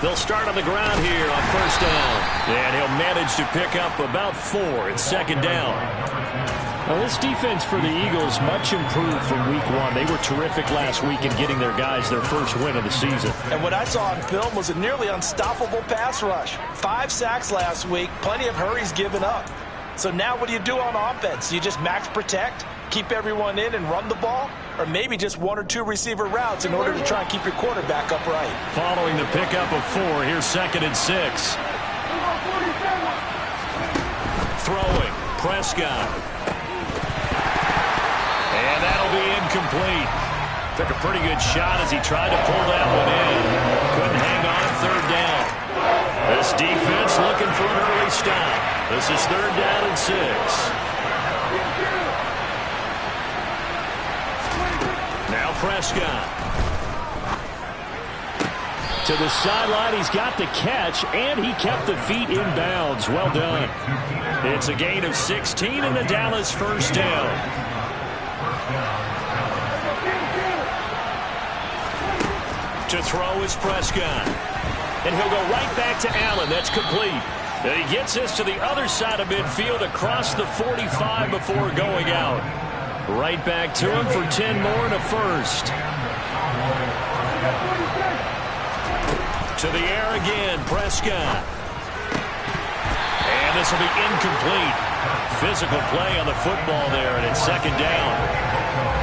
They'll start on the ground here on first down. And he'll manage to pick up about 4. It's second down. Well, this defense for the Eagles much improved from week 1. They were terrific last week in getting their guys their first win of the season. And what I saw on film was a nearly unstoppable pass rush. 5 sacks last week, plenty of hurries given up. So now what do you do on offense? You just max protect, keep everyone in and run the ball? Or maybe just 1 or 2 receiver routes in order to try and keep your quarterback upright. Following the pickup of 4, here's 2nd and 6. Throwing, Prescott. And that'll be incomplete. Took a pretty good shot as he tried to pull that one in. Couldn't hang on 3rd down. This defense looking for an early stop. This is 3rd down and 6. Now Prescott. To the sideline, he's got the catch, and he kept the feet in bounds. Well done. It's a gain of 16 in the Dallas first down. To throw is Prescott. And he'll go right back to Allen. That's complete. And he gets this to the other side of midfield across the 45 before going out. Right back to him for 10 more and a first. To the air again, Prescott. And this will be incomplete. Physical play on the football there, and it's 2nd down.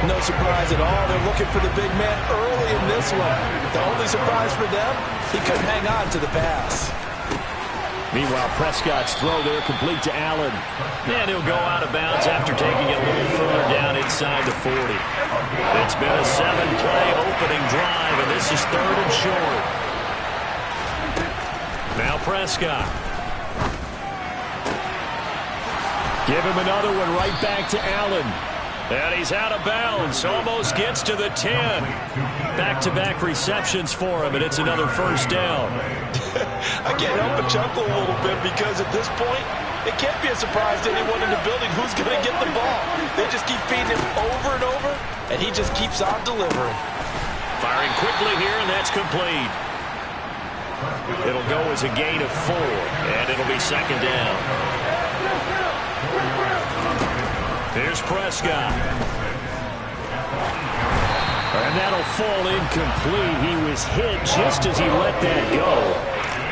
No surprise at all. They're looking for the big man early in this one. The only surprise for them, he couldn't hang on to the pass. Meanwhile, Prescott's throw there complete to Allen. And he'll go out of bounds after taking it a little further down inside the 40. It's been a 7-play opening drive, and this is 3rd and short. Now Prescott. Give him another one right back to Allen. And he's out of bounds. Almost gets to the 10. Back-to-back receptions for him, and it's another first down. I can't help but chuckle a little bit because at this point, it can't be a surprise to anyone in the building who's going to get the ball. They just keep feeding him over and over, and he just keeps on delivering. Firing quickly here, and that's complete. It'll go as a gain of 4, and it'll be 2nd down. Here's Prescott. And that'll fall incomplete. He was hit just as he let that go.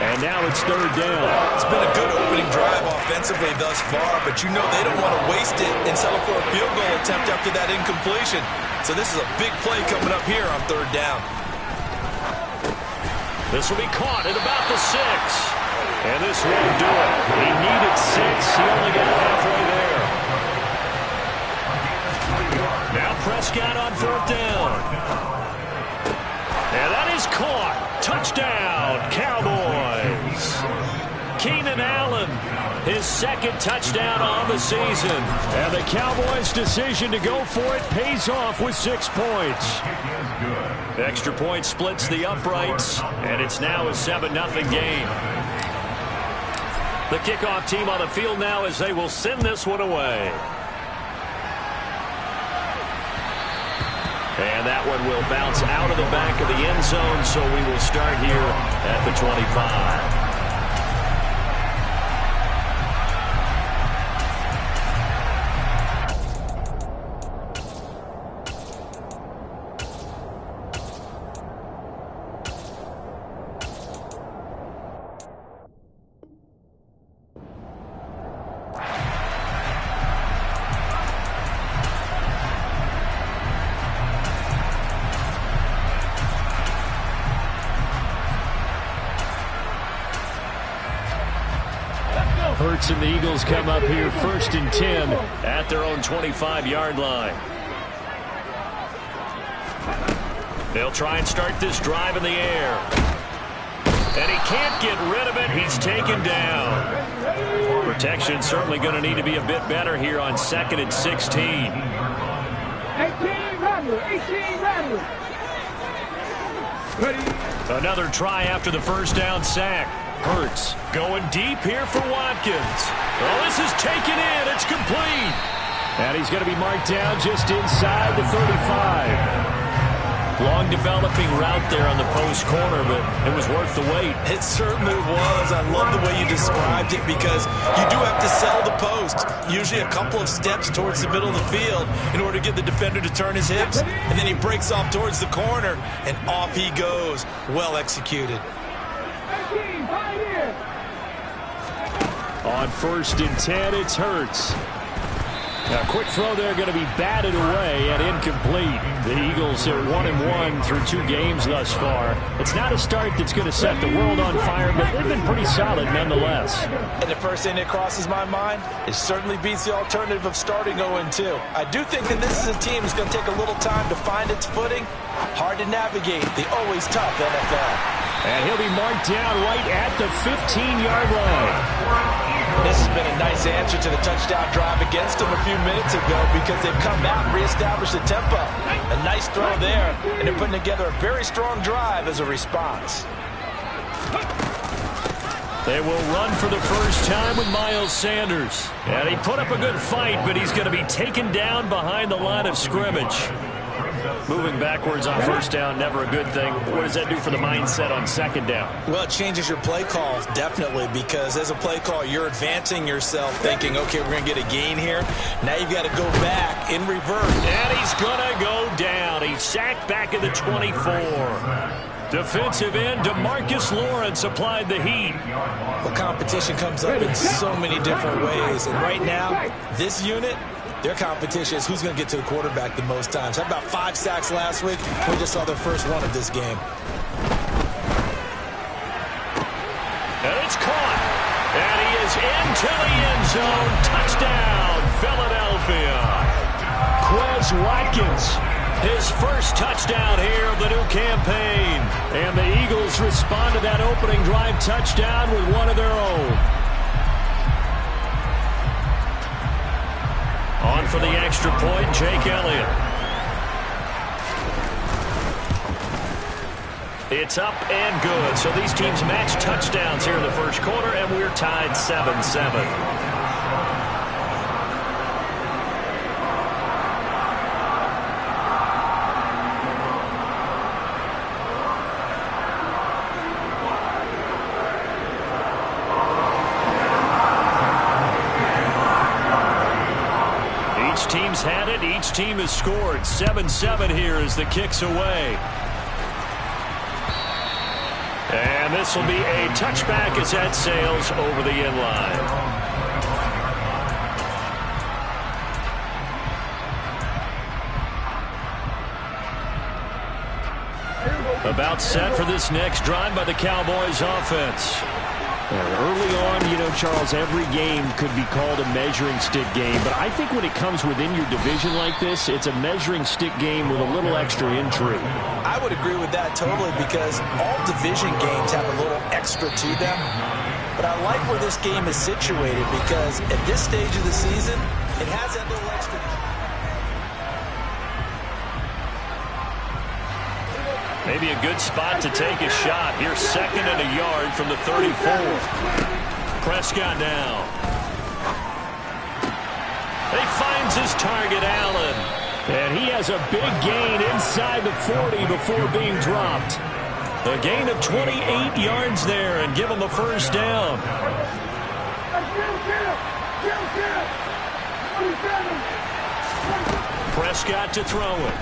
And now it's 3rd down. It's been a good opening drive offensively thus far, but you know they don't want to waste it and settle for a field goal attempt after that incompletion. So this is a big play coming up here on 3rd down. This will be caught at about the 6. And this won't do it. He needed 6. He only got halfway there. Now Prescott on 4th down. And that is caught. Touchdown, Cowboys. Keenan Allen, his 2nd touchdown on the season. And the Cowboys' decision to go for it pays off with 6 points. Extra point splits the uprights, and it's now a 7-0 game. The kickoff team on the field now as they will send this one away. And that one will bounce out of the back of the end zone, so we will start here at the 25. Hurts and the Eagles come up here 1st and 10 at their own 25-yard line. They'll try and start this drive in the air. And he can't get rid of it. He's taken down. Protection certainly going to need to be a bit better here on 2nd and 16. 18 Rattler. Ready. Another try after the first down sack. Hurts going deep here for Watkins. Oh, this is taken in. It's complete. And he's going to be marked down just inside the 35. Long developing route there on the post corner, but it was worth the wait. It certainly was. I love the way you described it because you do have to sell the post. Usually a couple of steps towards the middle of the field in order to get the defender to turn his hips. And then he breaks off towards the corner, and off he goes. Well executed. On 1st and 10, it's Hurts. A quick throw there going to be batted away and incomplete. The Eagles are 1-1 through 2 games thus far. It's not a start that's going to set the world on fire, but they've been pretty solid nonetheless. And the first thing that crosses my mind, it certainly beats the alternative of starting 0-2. I do think that this is a team that's going to take a little time to find its footing. Hard to navigate the always tough NFL. And he'll be marked down right at the 15-yard line. This has been a nice answer to the touchdown drive against them a few minutes ago because they've come out and reestablished the tempo. A nice throw there, and they're putting together a very strong drive as a response. They will run for the first time with Miles Sanders. And he put up a good fight, but he's going to be taken down behind the line of scrimmage. Moving backwards on first down, never a good thing. What does that do for the mindset on second down? Well, it changes your play calls, definitely, because as a play call, you're advancing yourself thinking, okay, we're going to get a gain here. Now you've got to go back in reverse. And he's going to go down. He's sacked back at the 24. Defensive end DeMarcus Lawrence applied the heat. Well, competition comes up in so many different ways, and right now, this unit, their competition is who's going to get to the quarterback the most times. Had about 5 sacks last week. We just saw their first one of this game. And it's caught. And he is into the end zone. Touchdown, Philadelphia. Quez Watkins, his first touchdown here of the new campaign. And the Eagles respond to that opening drive touchdown with one of their own. On for the extra point, Jake Elliott. It's up and good. So these teams match touchdowns here in the first quarter, and we're tied 7-7. Team's had it. Each team has scored. 7-7 here as the kick's away. And this will be a touchback as that sails over the end line. About set for this next drive by the Cowboys offense. Early on, you know, Charles, every game could be called a measuring stick game. But I think when it comes within your division like this, it's a measuring stick game with a little extra intrigue. I would agree with that totally because all division games have a little extra to them. But I like where this game is situated because at this stage of the season, it has that little extra. Maybe a good spot to take a shot. Here's 2nd and a yard from the 34. Prescott now. He finds his target, Allen. And he has a big gain inside the 40 before being dropped. A gain of 28 yards there and give him a first down. Prescott to throw it.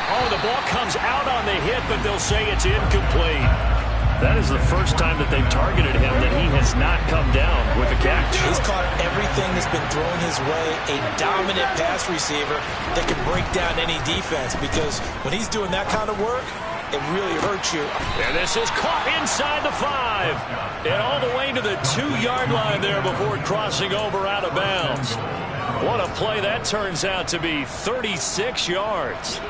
Oh, the ball comes out on the hit, but they'll say it's incomplete. That is the first time that they've targeted him that he has not come down with a catch. He's caught everything that's been thrown his way. A dominant pass receiver that can break down any defense because when he's doing that kind of work, it really hurts you. And this is caught inside the 5. And all the way to the 2-yard line there before crossing over out of bounds. What a play that turns out to be. 36 yards.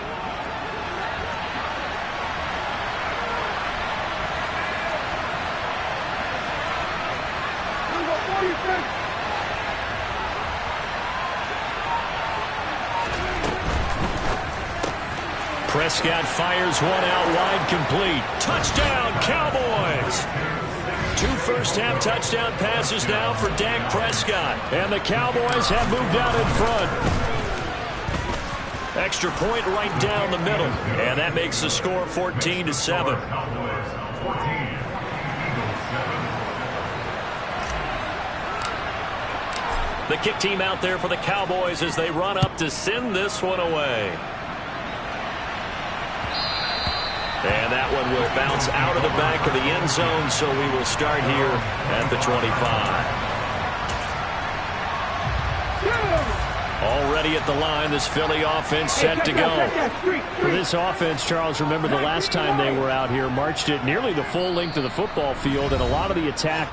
Prescott fires one out wide, complete. Touchdown, Cowboys! 2 first-half touchdown passes now for Dak Prescott. And the Cowboys have moved out in front. Extra point right down the middle. And that makes the score 14-7. The kick team out there for the Cowboys as they run up to send this one away. And that one will bounce out of the back of the end zone, so we will start here at the 25. Already at the line, this Philly offense set to go. For this offense, Charles, remember the last time they were out here, marched it nearly the full length of the football field, and a lot of the attack.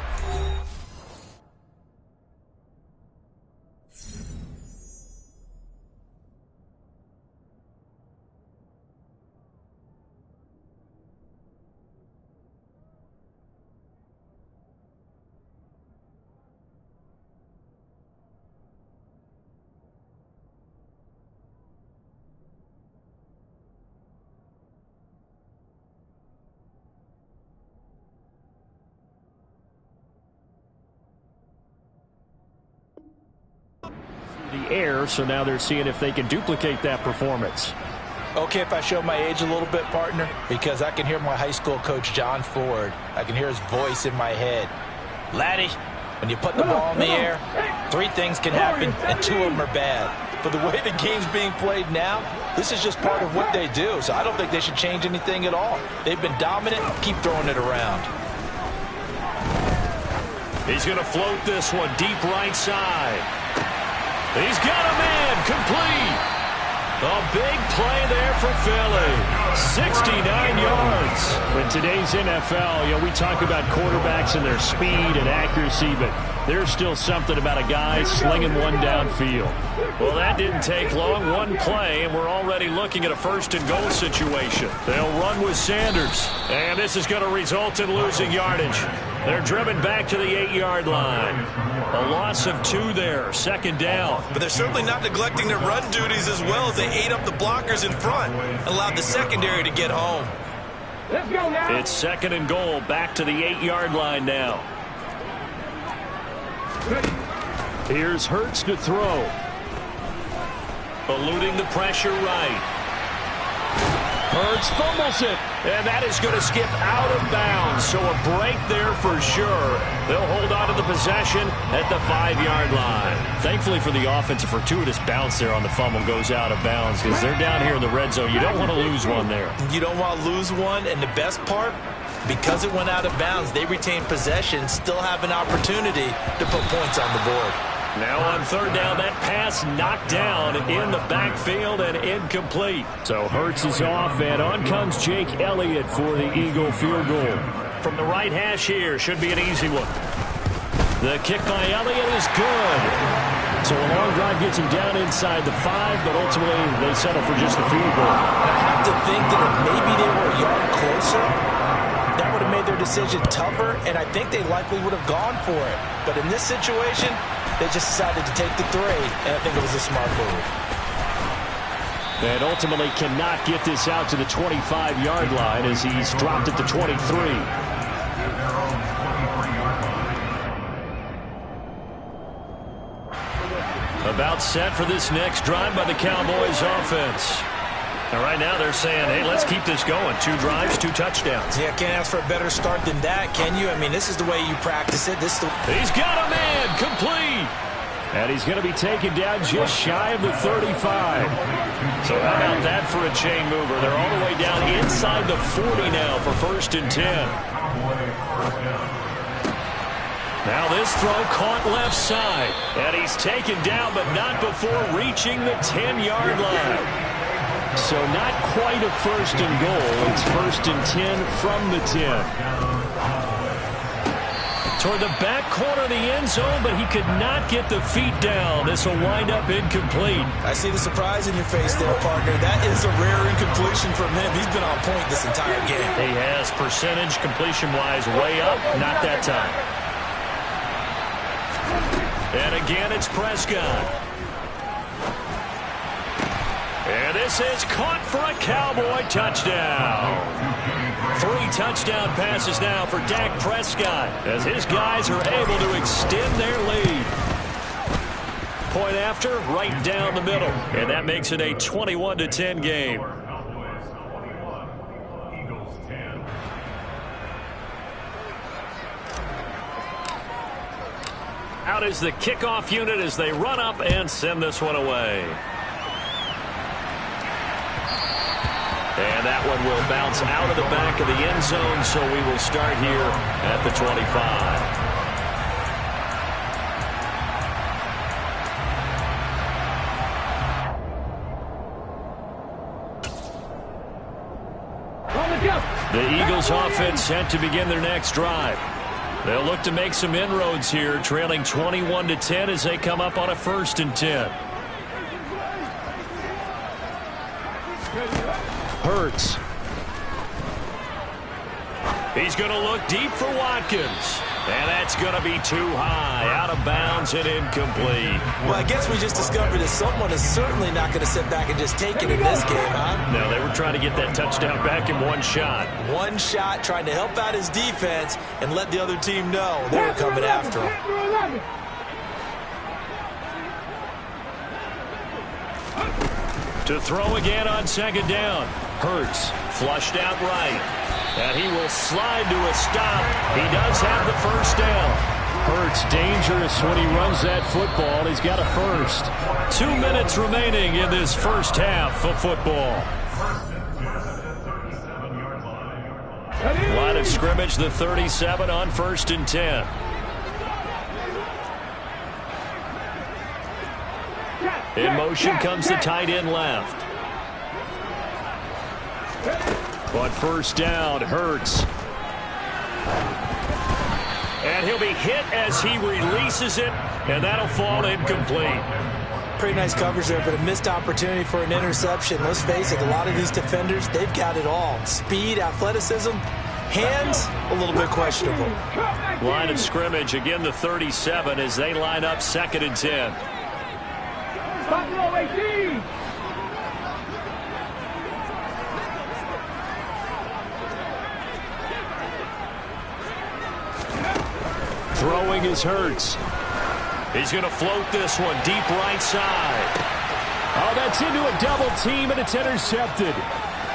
The air, so now they're seeing if they can duplicate that performance. Okay, if I show my age a little bit, partner, because I can hear my high school coach, John Ford. I can hear his voice in my head. Laddie, when you put the ball in the air, 3 things can happen, and 2 of them are bad. For the way the game's being played now, this is just part of what they do, so I don't think they should change anything at all. They've been dominant. Keep throwing it around. He's going to float this one deep right side. He's got a man complete. A big play there for Philly. 69 yards. In today's NFL, we talk about quarterbacks and their speed and accuracy, but there's still something about a guy slinging one downfield. Well, that didn't take long. One play, and we're already looking at a 1st and goal situation. They'll run with Sanders, and this is going to result in losing yardage. They're driven back to the 8-yard line. A loss of 2 there, 2nd down. But they're certainly not neglecting their run duties as well as they ate up the blockers in front and allowed the secondary to get home. Let's go now. It's 2nd and goal, back to the 8-yard line now. Here's Hurts to throw. Eluding the pressure right. Hurts fumbles it. And that is going to skip out of bounds. So a break there for sure. They'll hold on to the possession at the 5-yard line. Thankfully for the offense, a fortuitous bounce there on the fumble goes out of bounds because they're down here in the red zone. You don't want to lose one there. You don't want to lose one, and the best part, because it went out of bounds, they retain possession, still have an opportunity to put points on the board. Now on 3rd down, that pass knocked down in the backfield and incomplete. So Hurts is off, and on comes Jake Elliott for the Eagle field goal. From the right hash here, should be an easy one. The kick by Elliott is good. So a long drive gets him down inside the 5, but ultimately they settle for just the field goal. I have to think that if maybe they were a yard closer, that would have made their decision tougher, and I think they likely would have gone for it. But in this situation, they just decided to take the 3, and I think it was a smart move. And ultimately cannot get this out to the 25-yard line as he's dropped at the 23. About set for this next drive by the Cowboys offense. And right now they're saying, hey, let's keep this going. 2 drives, 2 touchdowns. Yeah, can't ask for a better start than that, can you? I mean, this is the way you practice it. He's got a man complete. And he's going to be taken down just shy of the 35. So how about that for a chain mover? They're all the way down inside the 40 now for 1st and 10. Now this throw caught left side. And he's taken down, but not before reaching the 10-yard line. So not quite a 1st and goal. It's 1st and 10 from the 10. Toward the back corner of the end zone, but he could not get the feet down. This will wind up incomplete. I see the surprise in your face there, partner. That is a rare incompletion from him. He's been on point this entire game. He has percentage completion-wise way up. Not that time. And again, it's Prescott. And this is caught for a Cowboy touchdown. 3 touchdown passes now for Dak Prescott as his guys are able to extend their lead. point after, right down the middle. And that makes it a 21-10 game. Out is the kickoff unit as they run up and send this one away. And that one will bounce out of the back of the end zone, so we will start here at the 25. The Eagles offense set to begin their next drive. They'll look to make some inroads here, trailing 21-10 as they come up on a 1st and 10. Hurts. He's going to look deep for Watkins. And that's going to be too high, out of bounds and incomplete. Well, I guess we just discovered that someone is certainly not going to sit back and just take it in this game, huh? No, they were trying to get that touchdown back in one shot. One shot, trying to help out his defense and let the other team know they were coming after him. To throw again on 2nd down. Hurts flushed out right. And he will slide to a stop. He does have the 1st down. Hurts dangerous when he runs that football. He's got a 1st. 2 minutes remaining in this first half of football. Line of scrimmage, the 37 on 1st and 10. In motion comes the tight end left. But 1st down, Hurts. And he'll be hit as he releases it, and that'll fall incomplete. Pretty nice coverage there, but a missed opportunity for an interception. Let's face it, a lot of these defenders, they've got it all. Speed, athleticism, hands, a little bit questionable. Line of scrimmage, again the 37 as they line up 2nd and 10. Throwing is Hurts. He's going to float this one deep right side. Oh, that's into a double team, and it's intercepted.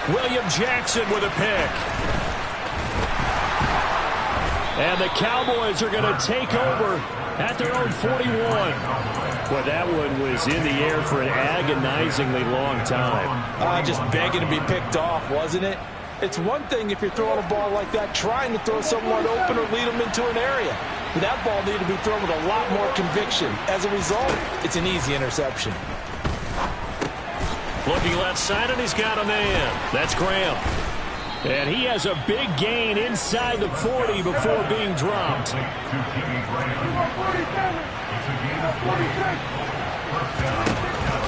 William Jackson with a pick. And the Cowboys are going to take over at their own 41. Well, that one was in the air for an agonizingly long time. Just begging to be picked off, wasn't it? It's one thing if you're throwing a ball like that, trying to throw someone open or lead them into an area. But that ball needed to be thrown with a lot more conviction. As a result, it's an easy interception. Looking left side, and he's got a man. That's Graham. And he has a big gain inside the 40 before being dropped.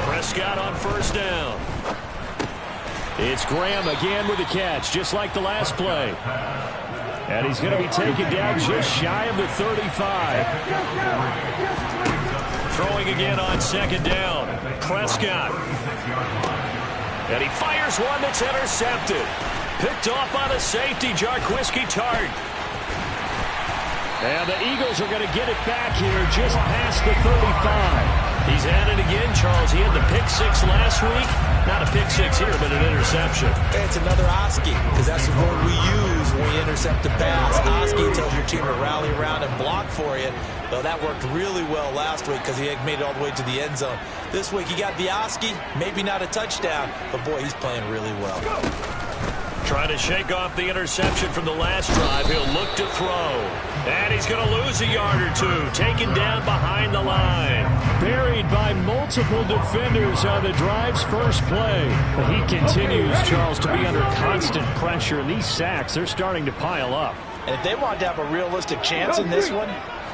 Prescott on 1st down. It's Graham again with the catch, just like the last play. And he's going to be taken down just shy of the 35. Throwing again on 2nd down. Prescott. And he fires one that's intercepted. Picked off on a safety, Jarquiski Tart. And the Eagles are going to get it back here just past the 35. He's at it again, Charles. He had the pick 6 last week. Not a pick 6 here, but an interception. It's another Oski, because that's the word we use when we intercept a pass. Oski tells your team to rally around and block for you. Though that worked really well last week because he had made it all the way to the end zone. This week he got the Oski, maybe not a touchdown, but boy, he's playing really well. Trying to shake off the interception from the last drive. He'll look to throw. And he's going to lose a yard or two. Taken down behind the line. Buried by multiple defenders on the drive's first play. But he continues, Charles, to be under constant pressure. And these sacks, they're starting to pile up. And if they want to have a realistic chance in this one,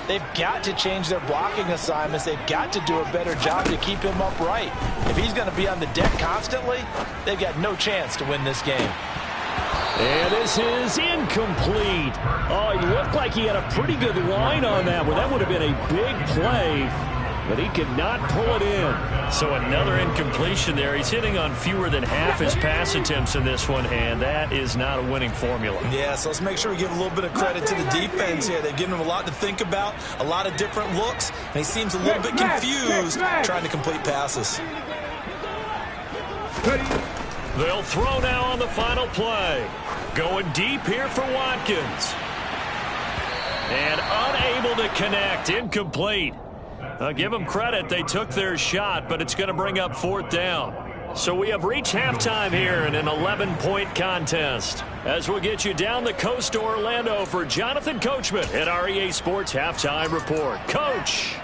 they've got to change their blocking assignments. They've got to do a better job to keep him upright. If he's going to be on the deck constantly, they've got no chance to win this game. And this is incomplete. Oh, it looked like he had a pretty good line on that one. That would have been a big play. but he cannot pull it in. So another incompletion there. He's hitting on fewer than half his pass attempts in this one, and that is not a winning formula. Yeah, so let's make sure we give a little bit of credit to the defense here. They've given him a lot to think about, a lot of different looks, and he seems a little bit confused trying to complete passes. They'll throw now on the final play. Going deep here for Watkins. And unable to connect. Incomplete. I'll give them credit. They took their shot, but it's going to bring up 4th down. So we have reached halftime here in an 11-point contest. As we'll get you down the coast to Orlando for Jonathan Coachman at our EA Sports Halftime Report. Coach!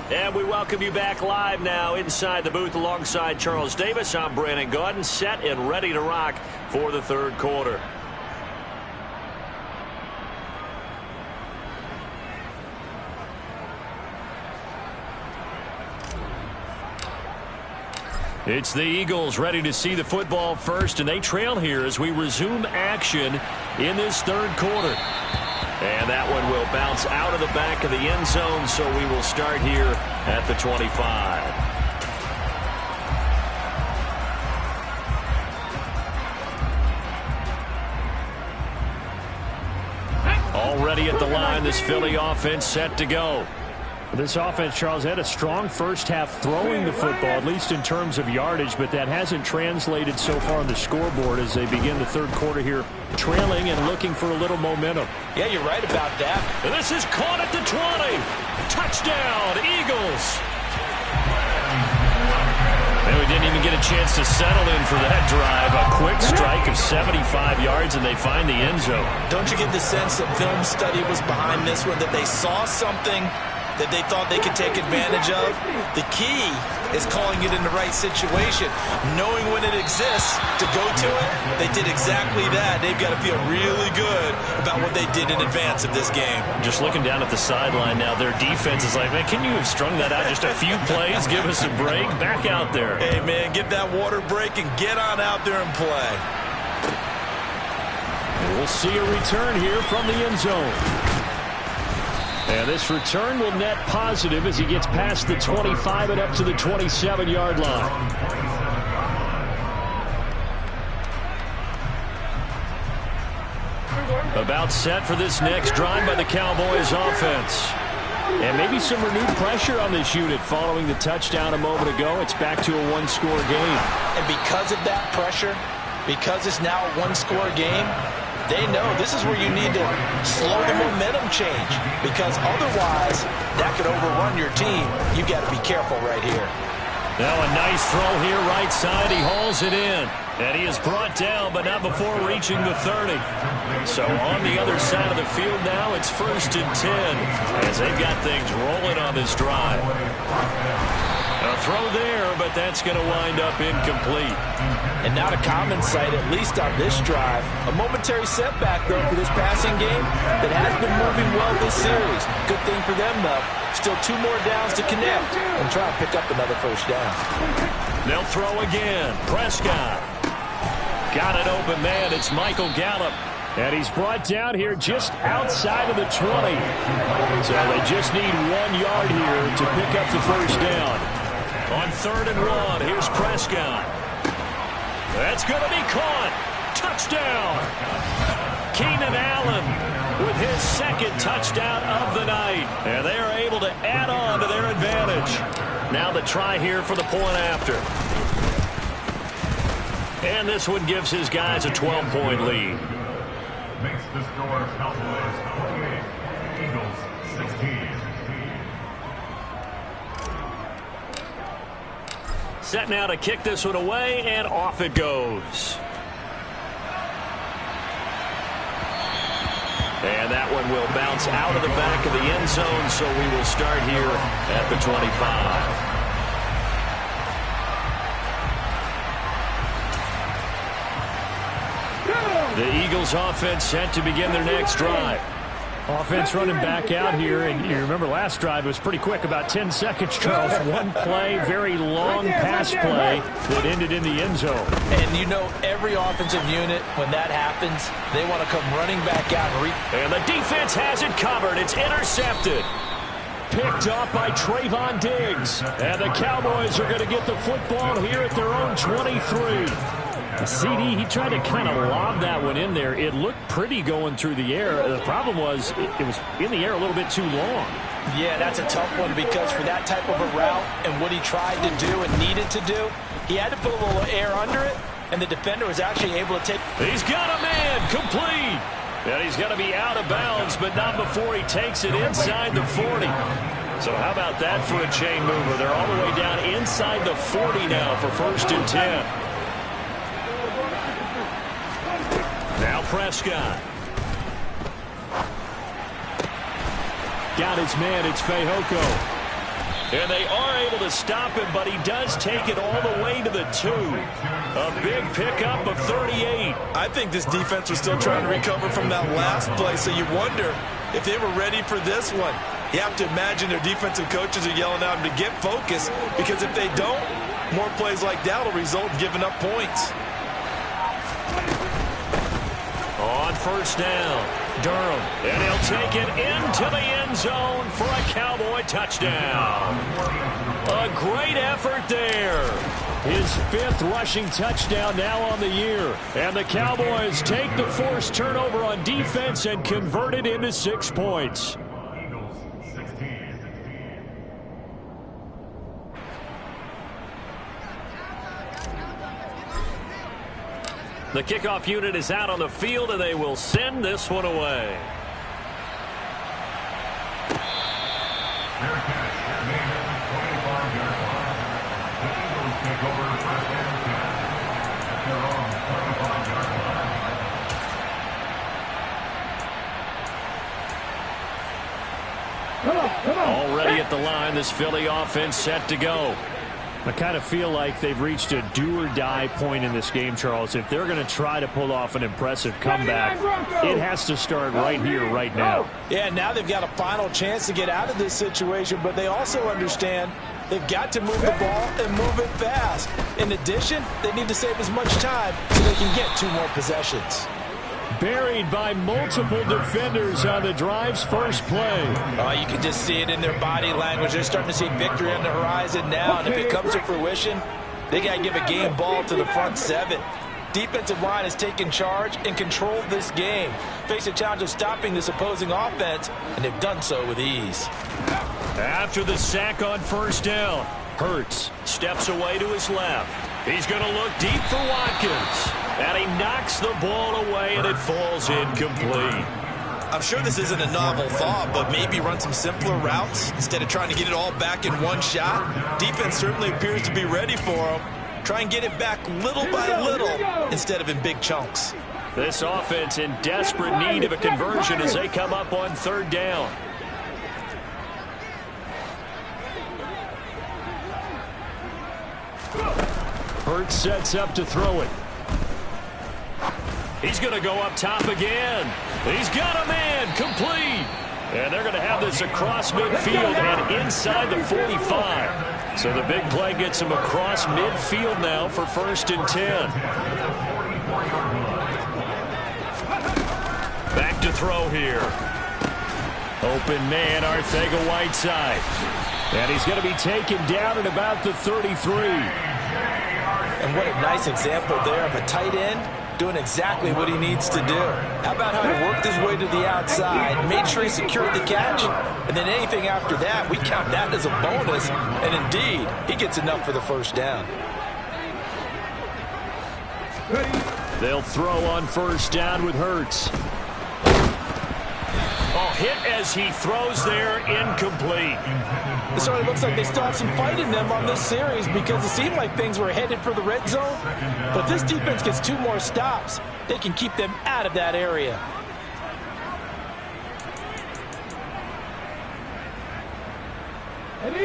And we welcome you back live now inside the booth alongside Charles Davis. I'm Brandon Gaudin, set and ready to rock for the third quarter. It's the Eagles ready to see the football first, and they trail here as we resume action in this third quarter. And that one will bounce out of the back of the end zone, so we will start here at the 25. Already at the line, this Philly offense set to go. This offense, Charles, had a strong first half throwing the football, at least in terms of yardage, but that hasn't translated so far on the scoreboard as they begin the third quarter here, trailing and looking for a little momentum. Yeah, you're right about that. And this is caught at the 20. Touchdown, Eagles. And we didn't even get a chance to settle in for that drive. A quick strike of 75 yards, and they find the end zone. Don't you get the sense that film study was behind this one, that they saw something that they thought they could take advantage of? The key is calling it in the right situation, knowing when it exists to go to it. They did exactly that. They've got to feel really good about what they did in advance of this game. Just looking down at the sideline now, their defense is like, man, can you have strung that out just a few plays? Give us a break. Back out there. Hey, man, give that water break and get on out there and play. We'll see a return here from the end zone. And this return will net positive as he gets past the 25 and up to the 27-yard line. About set for this next drive by the Cowboys offense. And maybe some renewed pressure on this unit following the touchdown a moment ago. It's back to a one-score game. And because of that pressure, because it's now a one-score game, they know this is where you need to slow the momentum change, because otherwise that could overrun your team. You got to be careful right here. Now a nice throw here right side. He hauls it in. And he is brought down, but not before reaching the 30. So on the other side of the field now, it's 1st and 10 as they've got things rolling on this drive. A throw there, but that's going to wind up incomplete. And not a common sight, at least on this drive. A momentary setback, though, for this passing game that has been moving well this series. Good thing for them, though. Still 2 more downs to connect and try and pick up another first down. They'll throw again. Prescott. Got an open man. It's Michael Gallup. And he's brought down here just outside of the 20. So they just need 1 yard here to pick up the first down. On 3rd and 1, here's Prescott. That's going to be caught. Touchdown. Keenan Allen with his 2nd touchdown of the night. And they are able to add on to their advantage. Now the try here for the point after. And this one gives his guys a 12-point lead. Makes the score Cowboys 28, Eagles 16. Set now to kick this one away, and off it goes. And that one will bounce out of the back of the end zone, so we will start here at the 25. The Eagles offense set to begin their next drive. Offense running back out here, and you remember last drive was pretty quick, about 10 seconds, Charles. One play, very long pass play that ended in the end zone. And you know every offensive unit, when that happens, they want to come running back out. And the defense has it covered. It's intercepted. picked off by Trayvon Diggs. And the Cowboys are going to get the football here at their own 23. CD, he tried to kind of lob that one in there. It looked pretty going through the air. The problem was it was in the air a little bit too long. Yeah, that's a tough one because for that type of a route and what he tried to do and needed to do, he had to put a little air under it, and the defender was actually able to take. He's got a man complete. And he's going to be out of bounds, but not before he takes it inside the 40. So how about that for a chain mover? They're all the way down inside the 40 now for 1st and 10. Now Prescott. Got his man, it's Fehoko. And they are able to stop him, but he does take it all the way to the 2. A big pickup of 38. I think this defense was still trying to recover from that last play, so you wonder if they were ready for this one. You have to imagine their defensive coaches are yelling at them to get focused, because if they don't, more plays like that will result in giving up points. On 1st down, Durham, and he'll take it into the end zone for a Cowboy touchdown. A great effort there. His 5th rushing touchdown now on the year. And the Cowboys take the forced turnover on defense and convert it into 6 points. Eagles 16. The kickoff unit is out on the field, and they will send this one away. Fair catch. Made at the 25-yard line. The Eagles take over 1st and 10 at their own 25-yard line. Already at the line, this Philly offense set to go. I kind of feel like they've reached a do-or-die point in this game, Charles. If they're going to try to pull off an impressive comeback, it has to start right here, right now. Yeah, now they've got a final chance to get out of this situation, but they also understand they've got to move the ball and move it fast. In addition, they need to save as much time so they can get 2 more possessions. Buried by multiple defenders on the drive's first play. You can just see it in their body language. They're starting to see victory on the horizon now, and if it comes to fruition, they got to give a game ball to the front 7. Defensive line has taken charge and controlled this game. Face a challenge of stopping this opposing offense, and they've done so with ease. After the sack on 1st down, Hurts steps away to his left. He's going to look deep for Watkins. And he knocks the ball away, and it falls incomplete. I'm sure this isn't a novel thought, but maybe run some simpler routes instead of trying to get it all back in one shot. Defense certainly appears to be ready for him. Try and get it back little by little instead of in big chunks. This offense in desperate need of a conversion as they come up on 3rd down. Hurts sets up to throw it. He's going to go up top again. He's got a man complete. And they're going to have this across midfield and inside the 45. So the big play gets him across midfield now for 1st and 10. Back to throw here. Open man, Arcega-Whiteside. And he's going to be taken down at about the 33. And what a nice example there of a tight end doing exactly what he needs to do. How about how he worked his way to the outside, made sure he secured the catch, and then anything after that, we count that as a bonus, and indeed, he gets enough for the 1st down. They'll throw on 1st down with Hurts. Oh, hit as he throws there, incomplete. It sort of looks like they still have some fight in them on this series because it seemed like things were headed for the red zone. But this defense gets 2 more stops. They can keep them out of that area.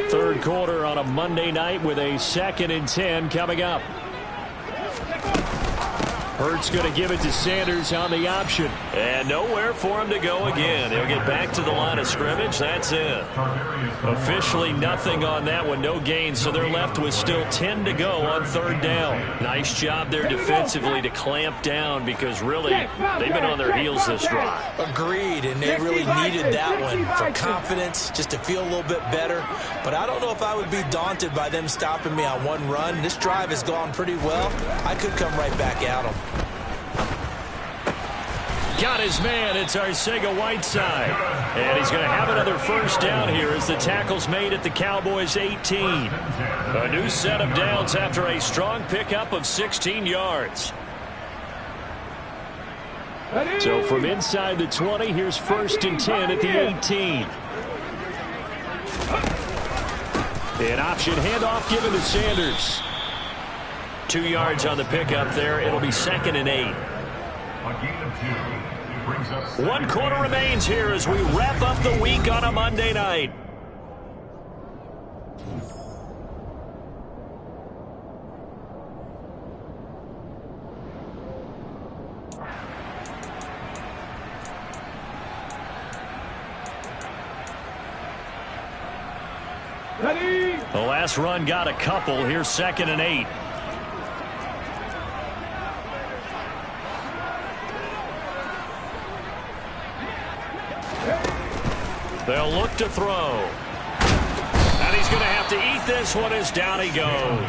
Third quarter on a Monday night with a 2nd and 10 coming up. Hurts going to give it to Sanders on the option. And nowhere for him to go again. He'll get back to the line of scrimmage. That's it. Officially nothing on that one. No gain, so they're left with still 10 to go on third down. Nice job there defensively to clamp down because really they've been on their heels this drive. Agreed, and they really needed that one for confidence, just to feel a little bit better. But I don't know if I would be daunted by them stopping me on one run. This drive has gone pretty well. I could come right back at them. Got his man. It's Arcega-Whiteside. And he's going to have another first down here as the tackle's made at the Cowboys' 18. A new set of downs after a strong pickup of 16 yards. So from inside the 20, here's 1st and 10 at the 18. An option handoff given to Sanders. 2 yards on the pickup there. It'll be 2nd and 8. A gain of 2. Brings up 1 quarter remains here as we wrap up the week on a Monday night. The last run got a couple. Here's 2nd and 8. They'll look to throw. And he's going to have to eat this one as down he goes.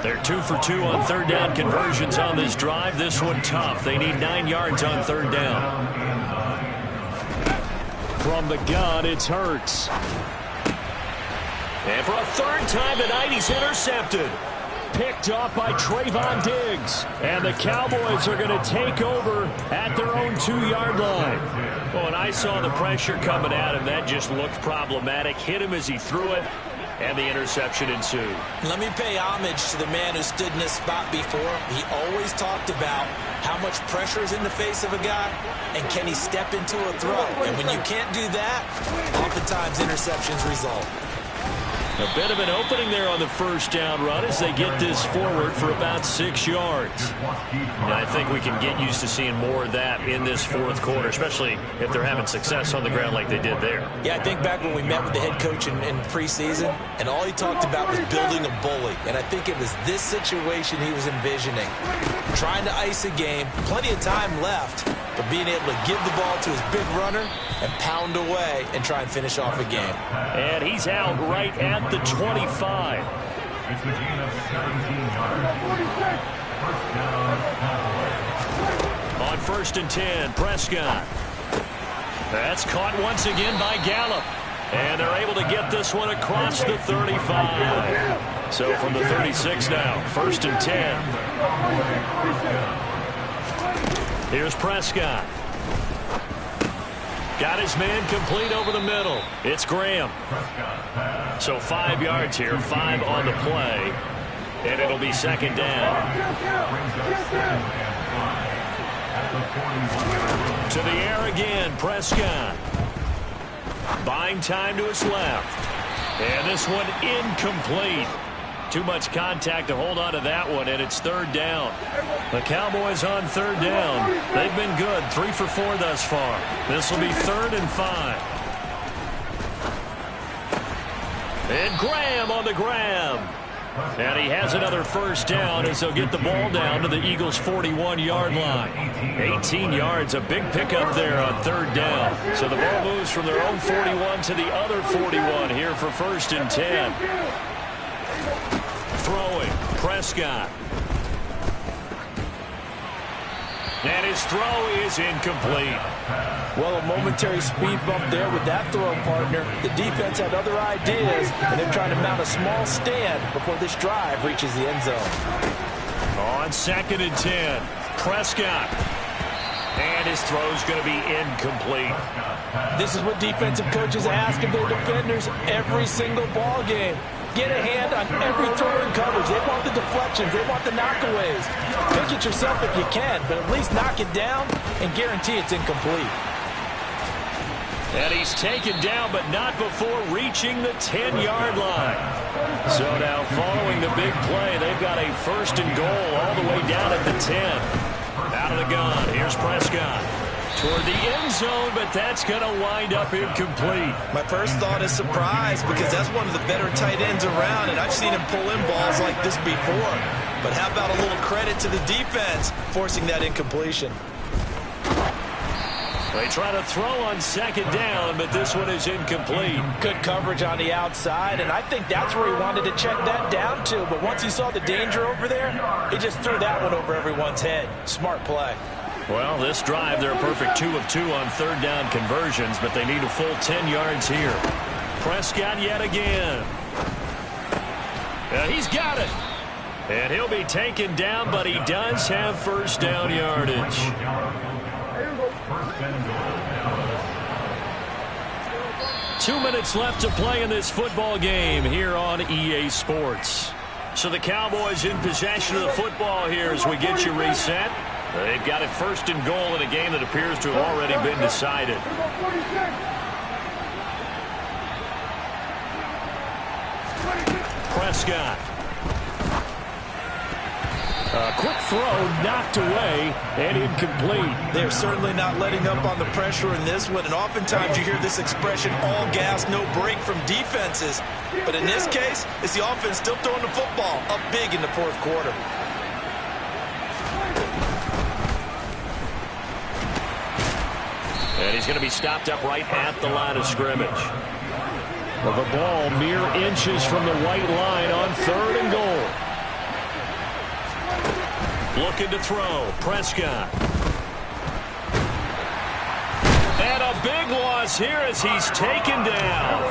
They're 2 for 2 on third down conversions on this drive. This one tough. They need 9 yards on third down. From the gun, it's Hurts. And for a third time tonight, he's intercepted. Picked off by Trayvon Diggs. And the Cowboys are going to take over at their own 2-yard line. Well, and I saw the pressure coming at him. That just looked problematic. Hit him as he threw it, and the interception ensued. Let me pay homage to the man who stood in this spot before. He always talked about how much pressure is in the face of a guy, and can he step into a throw. And when you can't do that, oftentimes interceptions result. A bit of an opening there on the first down run as they get this forward for about 6 yards. And I think we can get used to seeing more of that in this fourth quarter, especially if they're having success on the ground like they did there. Yeah, I think back when we met with the head coach in preseason, and all he talked about was building a bully. And I think it was this situation he was envisioning. Trying to ice a game, plenty of time left, but being able to give the ball to his big runner and pound away and try and finish off a game. And he's out right at the 25. It's a gain of 17 yards. First down, Cowboys. On 1st and 10, Prescott. That's caught once again by Gallup. And they're able to get this one across the 35. So from the 36 now, 1st and 10. Here's Prescott. Got his man complete over the middle. It's Graham. So 5 yards here, 5 on the play. And it'll be 2nd down. To the air again, Prescott. Buying time to his left. And this one incomplete. Too much contact to hold on to that one, and it's 3rd down. The Cowboys on 3rd down. They've been good, 3 for 4 thus far. This will be 3rd and 5. And Graham on the grab. And he has another first down as they'll get the ball down to the Eagles' 41-yard line. 18 yards, a big pickup there on 3rd down. So the ball moves from their own 41 to the other 41 here for 1st and 10. Throwing, Prescott. And his throw is incomplete. Well, a momentary speed bump there with that throw partner. The defense had other ideas, and they're trying to mount a small stand before this drive reaches the end zone. On 2nd and 10, Prescott. And his throw's going to be incomplete. This is what defensive coaches ask of their defenders every single ball game. Get a hand on every throw in coverage. They want the deflections. They want the knockaways. Pick it yourself if you can, but at least knock it down and guarantee it's incomplete. And he's taken down, but not before reaching the 10-yard line. So now following the big play, they've got a 1st and goal all the way down at the 10. Out out of the gun. Here's Prescott. Toward the end zone, but that's going to wind up incomplete. My first thought is surprise because that's one of the better tight ends around, and I've seen him pull in balls like this before. But how about a little credit to the defense forcing that incompletion? They try to throw on second down, but this one is incomplete. Good coverage on the outside, and I think that's where he wanted to check that down to. But once he saw the danger over there, he just threw that one over everyone's head. Smart play. Well, this drive, they're a perfect 2 of 2 on third down conversions, but they need a full 10 yards here. Prescott yet again. He's got it. And he'll be taken down, but he does have first down yardage. 2 minutes left to play in this football game here on EA Sports. So the Cowboys in possession of the football here as we get you reset. They've got it first and goal in a game that appears to have already been decided. Prescott. A quick throw knocked away and incomplete. They're certainly not letting up on the pressure in this one, and oftentimes you hear this expression, all gas, no break from defenses. But in this case, it's the offense still throwing the football up big in the fourth quarter. And he's going to be stopped up right at the line of scrimmage. Well, the ball mere inches from the white line on third and goal. Looking to throw. Prescott. And a big loss here as he's taken down.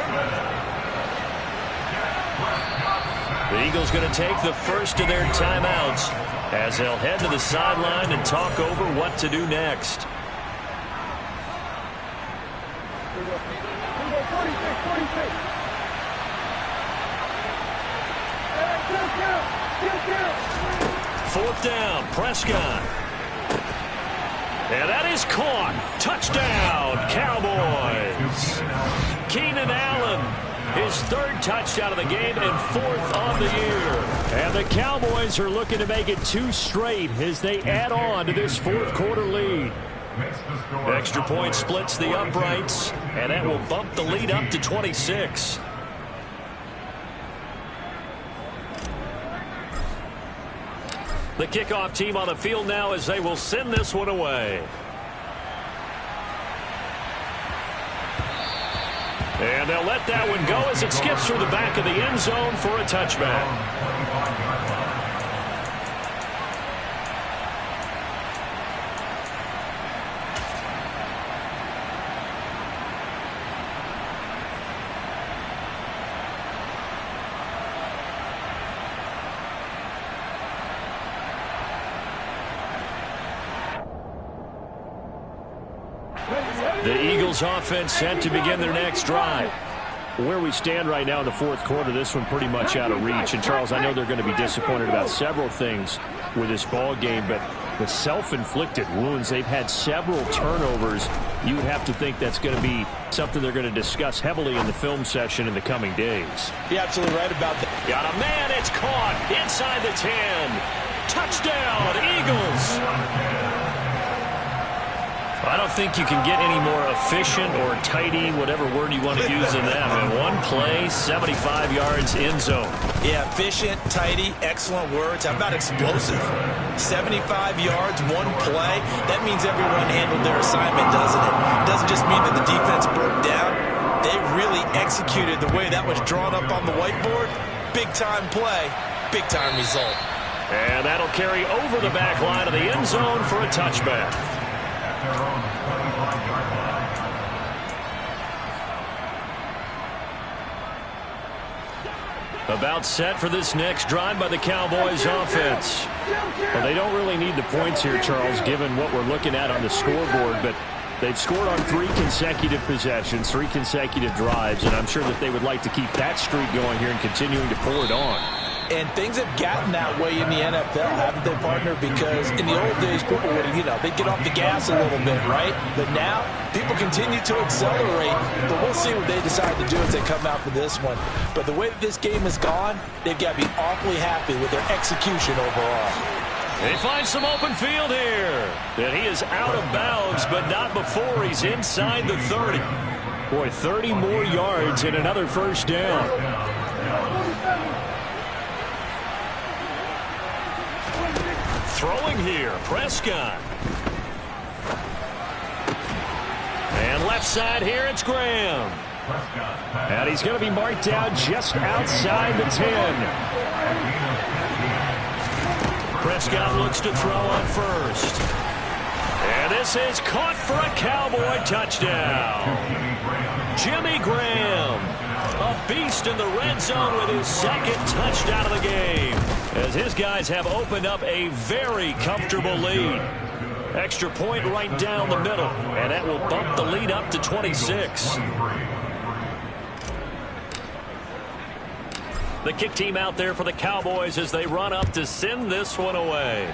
The Eagles going to take the first of their timeouts as they'll head to the sideline and talk over what to do next. Fourth down, Prescott. And that is caught. Touchdown, Cowboys. Keenan Allen, his third touchdown of the game and fourth on the year. And the Cowboys are looking to make it 2 straight as they add on to this fourth quarter lead. Extra point splits the uprights, and that will bump the lead up to 26. The kickoff team on the field now as they will send this one away. And they'll let that one go as it skips through the back of the end zone for a touchback. The Eagles offense set to begin their next drive. Where we stand right now in the fourth quarter, this one pretty much out of reach. And, Charles, I know they're going to be disappointed about several things with this ball game, but the self-inflicted wounds, they've had several turnovers. You would have to think that's going to be something they're going to discuss heavily in the film session in the coming days. You're absolutely right about that. Got a man, it's caught inside the 10. Touchdown, Eagles. I don't think you can get any more efficient or tidy, whatever word you want to use in that. In one play, 75 yards end zone. Yeah, efficient, tidy, excellent words. How about explosive? 75 yards, one play. That means everyone handled their assignment, doesn't it? It doesn't just mean that the defense broke down. They really executed the way that was drawn up on the whiteboard. Big-time play, big-time result. And that'll carry over the back line of the end zone for a touchback. About set for this next drive by the Cowboys offense. Well, they don't really need the points here, Charles, given what we're looking at on the scoreboard, but they've scored on 3 consecutive possessions, 3 consecutive drives, and I'm sure that they would like to keep that streak going here and continuing to pour it on. And things have gotten that way in the NFL, haven't they, partner? Because in the old days, people would, they'd get off the gas a little bit, right? But now, people continue to accelerate. But we'll see what they decide to do as they come out for this one. But the way that this game has gone, they've got to be awfully happy with their execution overall. He finds some open field here. And he is out of bounds, but not before he's inside the 30. Boy, 30 more yards and another first down. Throwing here, Prescott. And left side here, it's Graham. And he's going to be marked down just outside the 10. Prescott looks to throw on first. And this is caught for a Cowboy touchdown. Jimmy Graham, a beast in the red zone with his second touchdown of the game, as his guys have opened up a very comfortable lead. Extra point right down the middle, and that will bump the lead up to 26. The kick team out there for the Cowboys as they run up to send this one away.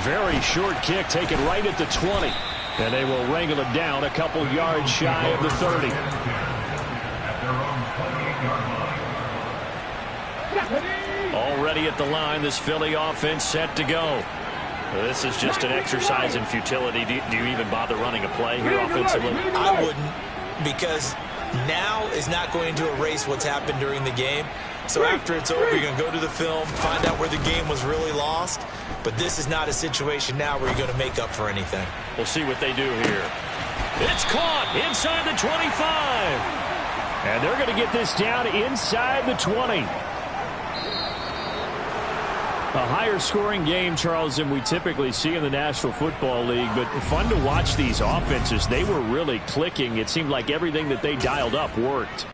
Very short kick taken right at the 20. And they will wrangle it down a couple yards shy of the 30. Already at the line, this Philly offense set to go. This is just an exercise in futility. Do you even bother running a play here offensively? I wouldn't, because now is not going to erase what's happened during the game. So after it's over, you're going to go to the film, find out where the game was really lost. But this is not a situation now where you're going to make up for anything. We'll see what they do here. It's caught inside the 25. And they're going to get this down inside the 20. A higher scoring game, Charles, than we typically see in the National Football League, but fun to watch these offenses. They were really clicking. It seemed like everything that they dialed up worked.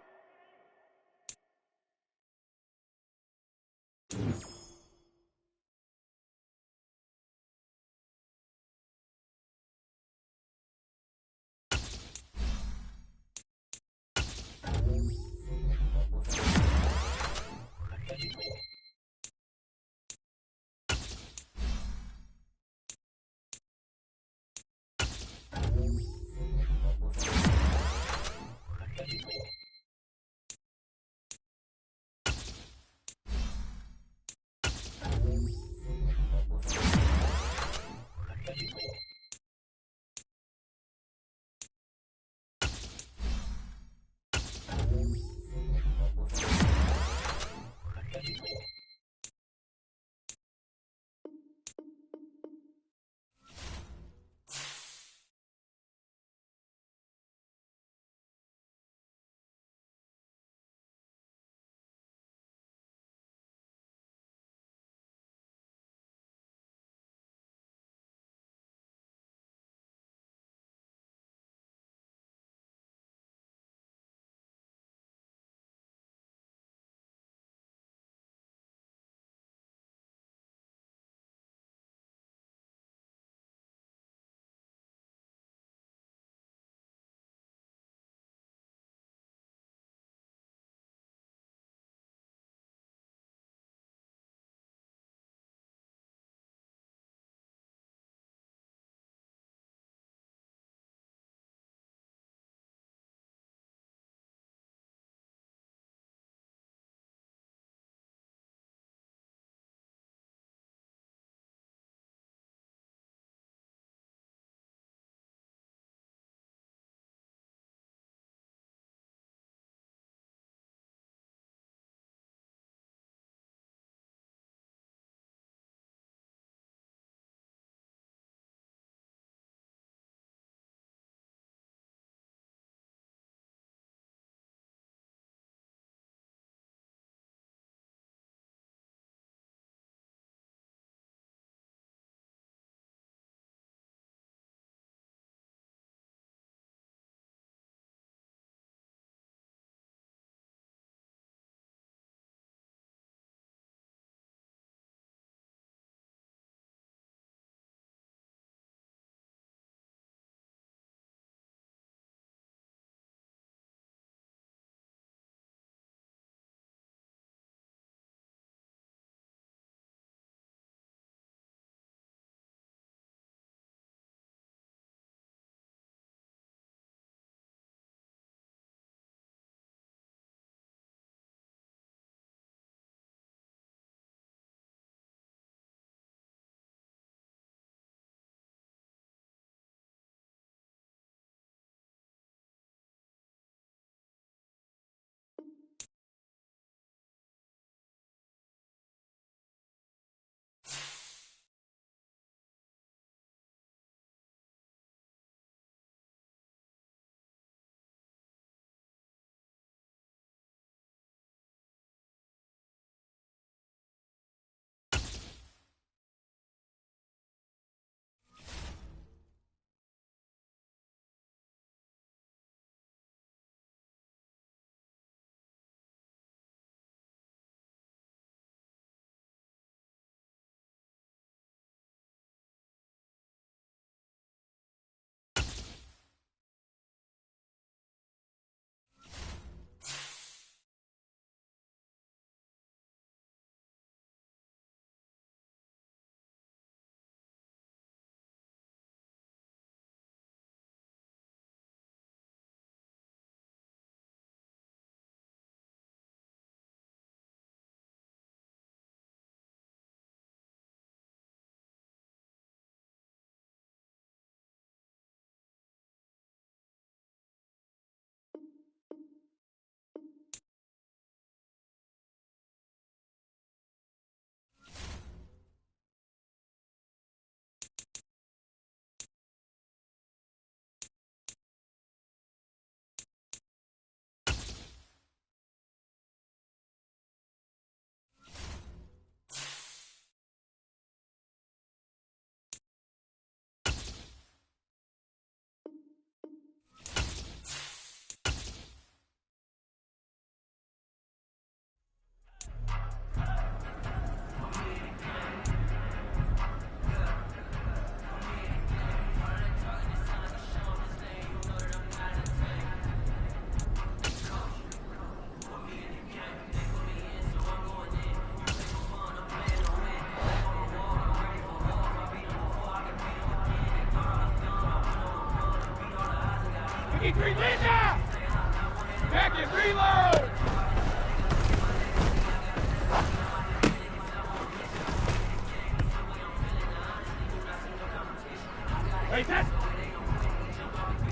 53, Linda! Back and reload! Hey, set!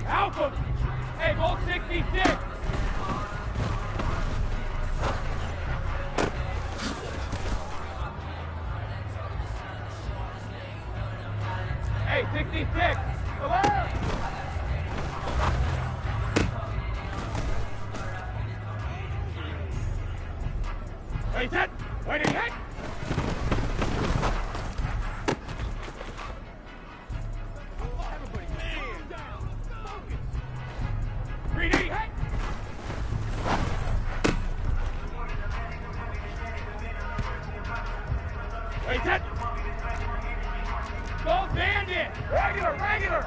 Alpha! Hey, Bolt 66! Hey, 66! Alert! Hey, set! Waiting, hit! Wait, set! Gold Bandit! Regular, regular!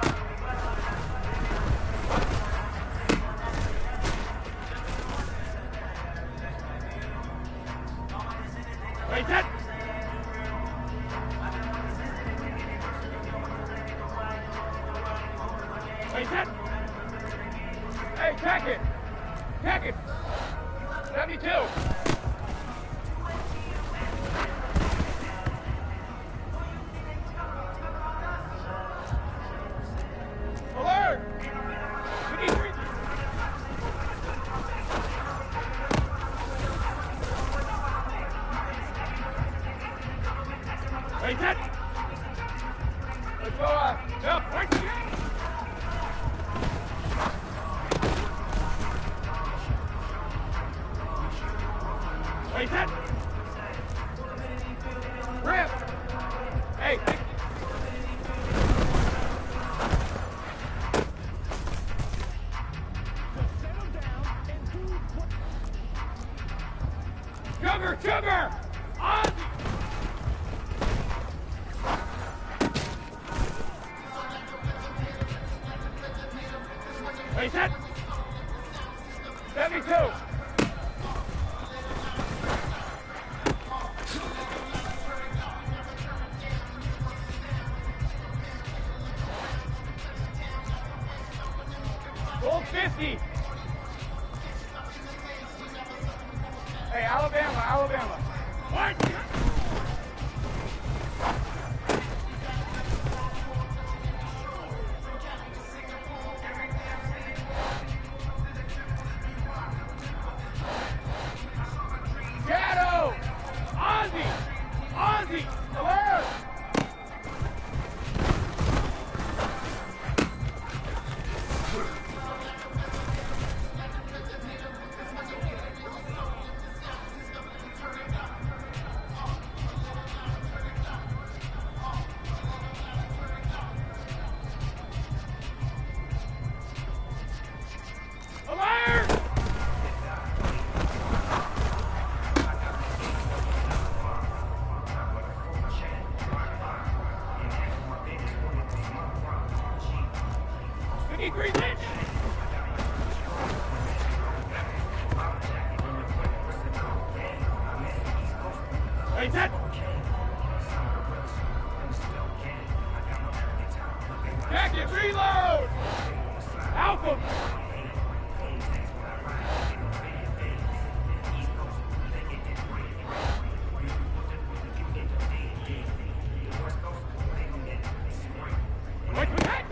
Wait, set! Wait, set! Hey, check it! Check it! 72! Alert! We need three. Wait, set! Let's go, up, right again! Wait, set! Rip! Hey, Sugar, sugar! On! Wait, set! 72! Gold 50! Hey, Alabama, Alabama. What? Shadow! Ozzy! Ozzy! Alert! Alert! We need green light. Wait, set! Jacket, reload! Alpha! Wait, wait, hey!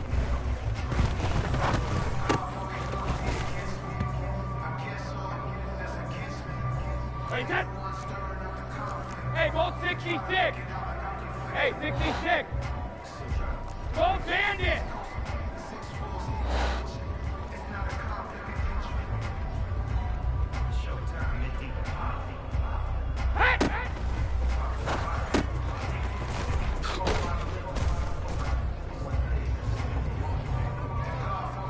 Wait, set! Hey, Bolt 66! Hey, 66! Gold Bandit! Hey, hey!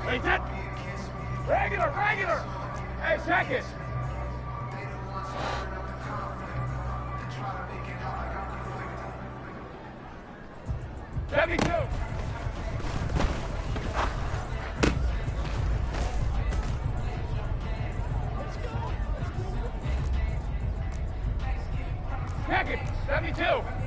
Wait, set! Regular, regular! Hey, check it! '72! Check it! 72!